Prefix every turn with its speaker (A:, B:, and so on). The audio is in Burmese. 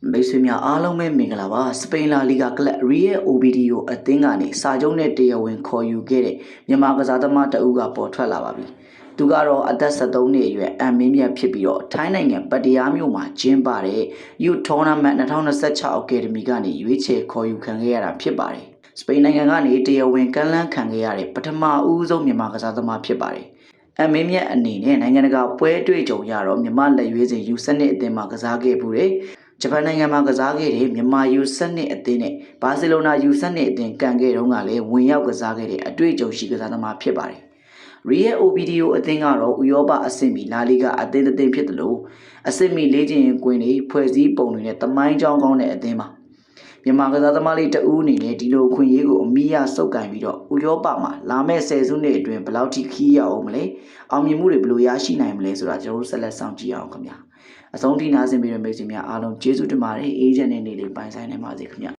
A: မိတ်ဆွေများအားလုံးပဲမင်္ဂလာပါစပိန်လာလီဂါကလပ် Real Oviedo အသင်းကနေစာချုပ်နဲ့တရားဝင်ခေါ်ယူခဲ့တဲ့မြန်မာကစားသမားတဦးကပေါ်ထွက်လာပါပြီသူကတော့အသက်73နှစ်အရွယ်အမ်မင်းမြတ်ဖြစ်ပြီးတော့ထိုင်းနိုင်ငံပတ္တရားမြို့မှာကျင်းပတဲ့ Youth Tournament 2026 Academy ကနေရွေးချယ်ခေါ်ယူခံခဲ့ရတာဖြစ်ပါတယ်စပိန်နိုင်ငံကနေတရားဝင်ကမ်းလှမ်းခံခဲ့ရတဲ့ပထမဦးဆုံးမြန်မာကစားသမားဖြစ်ပါတယ်အမင်းမြတ်အနေနဲ့နိုင်ငံတကာပွဲတွေ့ကြုံရတော့မြန်မာလက်ရွေးစင် U12 အသင်းမှာကစားခဲ့ပူတယ်ဂျပန်နိုင်ငံမှာကစားခဲ့တဲ့မြန်မာ U12 အသင်းနဲ့ဘာစီလိုနာ U12 အသင်းကန်ခဲ့တုန်းကလည်းဝင်ရောက်ကစားခဲ့တဲ့အတွေ့အကြုံရှိကစားသမားဖြစ်ပါတယ်။ Real Oviedo အသင်းကတော့ဥရောပအဆင့်မီလာလီဂါအသင်းဖြစ်တယ်လို့အဆင့်မီလေ့ကျင့်ရေးကွင်းတွေဖွဲ့စည်းပုံတွေနဲ့တမိုင်းကြောင်းကောင်းတဲ့အသင်းပါမြန်မာကစားသမားလေးတဦးအနေနဲ့ဒီလိုအခွင့်အရေးကိုအမိရစုပ်ကိုင်ပြီးတော့ဥရောပမှာလာမယ့်10စုနှစ်အတွင်းဘယ်လောက်ထိခီးရအောင်မလဲအောင်မြင်မှုတွေဘယ်လိုရရှိနိုင်မလဲဆိုတာကျွန်တော်တို့ဆက်လက်စောင့်ကြည့်အောင်ခင်ဗျာအဆုံးထိနားဆင်ပြီးတဲ့မိတ်ဆွေများအားလုံးကျေးဇူးတင်ပါတယ်အေးချမ်းတဲ့နေ့လေးပိုင်ဆိုင်နိုင်ပါစေခင်ဗျာ